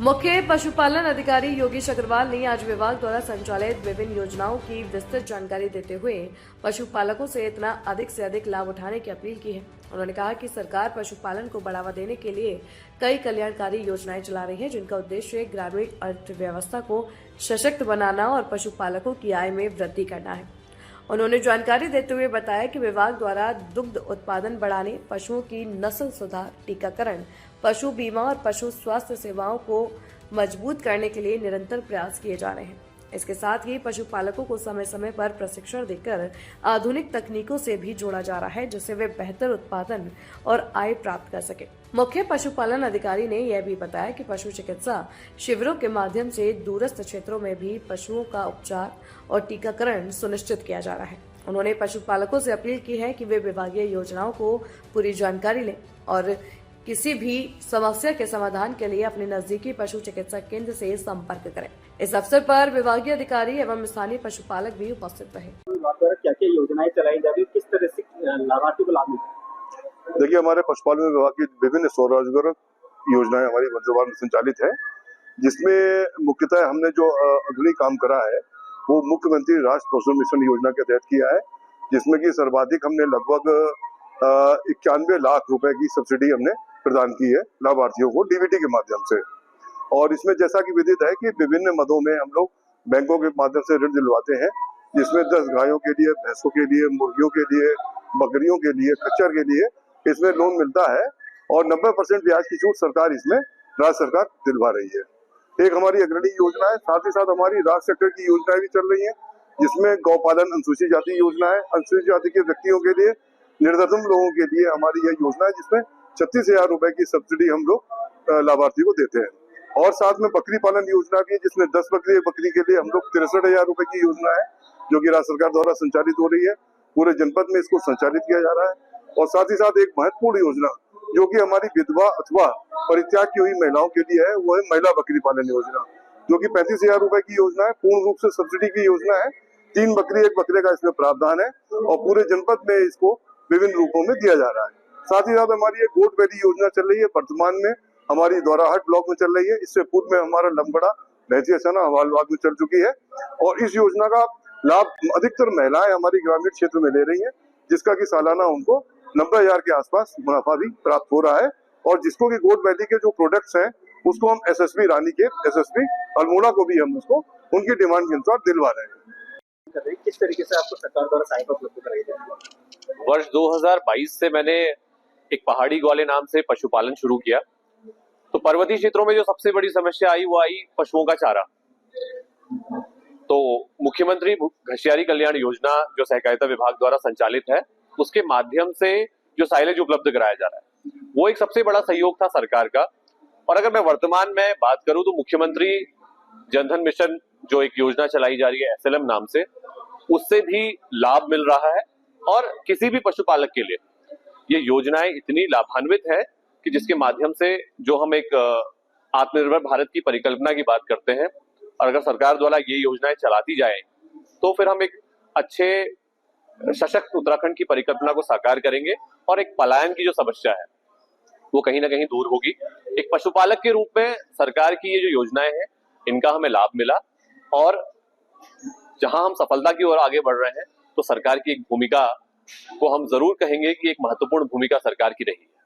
मुख्य पशुपालन अधिकारी योगेश अग्रवाल ने आज विभाग द्वारा संचालित विभिन्न योजनाओं की विस्तृत जानकारी देते हुए पशुपालकों से इतना अधिक से अधिक लाभ उठाने की अपील की है। उन्होंने कहा कि सरकार पशुपालन को बढ़ावा देने के लिए कई कल्याणकारी योजनाएं चला रही है, जिनका उद्देश्य ग्रामीण अर्थव्यवस्था को सशक्त बनाना और पशुपालकों की आय में वृद्धि करना है। उन्होंने जानकारी देते हुए बताया कि विभाग द्वारा दुग्ध उत्पादन बढ़ाने, पशुओं की नस्ल सुधार, टीकाकरण, पशु बीमा और पशु स्वास्थ्य सेवाओं को मजबूत करने के लिए निरंतर प्रयास किए जा रहे हैं। इसके साथ ही पशुपालकों को समय समय पर प्रशिक्षण देकर आधुनिक तकनीकों से भी जोड़ा जा रहा है, जिससे वे बेहतर उत्पादन और आय प्राप्त कर सके। मुख्य पशुपालन अधिकारी ने यह भी बताया कि पशु चिकित्सा शिविरों के माध्यम से दूरस्थ क्षेत्रों में भी पशुओं का उपचार और टीकाकरण सुनिश्चित किया जा रहा है। उन्होंने पशुपालकों से अपील की है कि वे विभागीय योजनाओं को पूरी जानकारी लें और किसी भी समस्या के समाधान के लिए अपने नजदीकी पशु चिकित्सा केंद्र से संपर्क करें। इस अवसर पर विभागीय अधिकारी एवं स्थानीय पशुपालक भी उपस्थित रहे। क्या क्या योजनाएं चलाई जा रही है, किस तरह से लाभार्थी को लाभ मिलेगा? देखिए, हमारे पशुपालन विभाग की विभिन्न स्वरोजगार योजनाएं हमारी वर्तमान में संचालित है, जिसमें मुख्यतः हमने जो अग्रणी काम करा है वो मुख्यमंत्री राष्ट्रीय पशु मिशन योजना के तहत किया है, जिसमें कि सर्वाधिक हमने लगभग 91 लाख रुपए की सब्सिडी हमने प्रदान की है लाभार्थियों को डीबीटी के माध्यम से। और इसमें जैसा कि विदित है कि विभिन्न मदों में हम लोग बैंकों के माध्यम से ऋण दिलवाते हैं, जिसमें 10 गायों के लिए, भैंसों के लिए, मुर्गियों के लिए, बकरियों के लिए, खच्चर के लिए इसमें लोन मिलता है और 90% ब्याज की छूट सरकार इसमें राज्य सरकार दिलवा रही है। एक हमारी अग्रणी योजना है, साथ ही साथ हमारी राज्य सेक्टर की योजनाएं भी चल रही है, जिसमें गौपालन अनुसूचित जाति योजना है। अनुसूचित जाति के व्यक्तियों के लिए, निर्धन लोगों के लिए हमारी यह योजना है, जिसमें 36,000 रुपए की सब्सिडी हम लोग लाभार्थी को देते हैं। और साथ में बकरी पालन योजना भी है, जिसमें 10 बकरी के लिए हम लोग 63,000 रुपए की योजना है, जो कि राज्य सरकार द्वारा संचालित हो रही है। पूरे जनपद में इसको संचालित किया जा रहा है। और साथ ही साथ एक महत्वपूर्ण योजना जो कि हमारी विधवा अथवा परित्याग की हुई महिलाओं के लिए है, वो है महिला बकरी पालन योजना, जो कि 35,000 रुपए की योजना है। पूर्ण रूप से सब्सिडी की योजना है। 3 बकरी 1 बकरे का इसमें प्रावधान है और पूरे जनपद में इसको विभिन्न रूपों में दिया जा रहा है। साथ ही साथ हमारी एक गोट वैली योजना चल रही है, वर्तमान में हमारी द्वाराहाट ब्लॉक में चल रही है। इससे पूर्व में हमारा लमबड़ा, भैंसिया सना, हवालबाग में चल चुकी है। और इस योजना का लाभ अधिकतर महिलाएं हमारी ग्रामीण क्षेत्र में ले रही है, जिसका कि सालाना उनको 90,000 के आसपास मुनाफा भी प्राप्त हो रहा है। और जिसको कि गोट वैली के जो प्रोडक्ट्स हैं उसको हम एसएसपी रानी के, एसएसपी अल्मोड़ा को भी हम उसको उनकी डिमांड के अनुसार दिलवा रहे हैं। किस तरीके से आपको सरकार द्वारा सहायता उपलब्ध कराई जाएगी? वर्ष 2022 से मैंने एक पहाड़ी ग्वाले नाम से पशुपालन शुरू किया। तो पर्वतीय क्षेत्रों में जो सबसे बड़ी समस्या आई वो आई पशुओं का चारा। तो मुख्यमंत्री घसियारी कल्याण योजना जो सहकारिता विभाग द्वारा संचालित है, उसके माध्यम से जो साइलेज उपलब्ध कराया जा रहा है, वो एक सबसे बड़ा सहयोग था सरकार का। और अगर मैं वर्तमान में बात करूं तो मुख्यमंत्री जनधन मिशन जो एक योजना चलाई जा रही है एसएलएम नाम से, उससे भी लाभ मिल रहा है। और किसी भी पशुपालक के लिए ये योजनाएं इतनी लाभान्वित है कि जिसके माध्यम से जो हम एक आत्मनिर्भर भारत की परिकल्पना की बात करते हैं, और अगर सरकार द्वारा ये योजनाएं चलाती जाए तो फिर हम एक अच्छे सशक्त उत्तराखंड की परिकल्पना को साकार करेंगे और एक पलायन की जो समस्या है वो कहीं ना कहीं दूर होगी। एक पशुपालक के रूप में सरकार की ये जो योजनाएं हैं, इनका हमें लाभ मिला और जहां हम सफलता की ओर आगे बढ़ रहे हैं तो सरकार की एक भूमिका को हम जरूर कहेंगे कि एक महत्वपूर्ण भूमिका सरकार की रही है।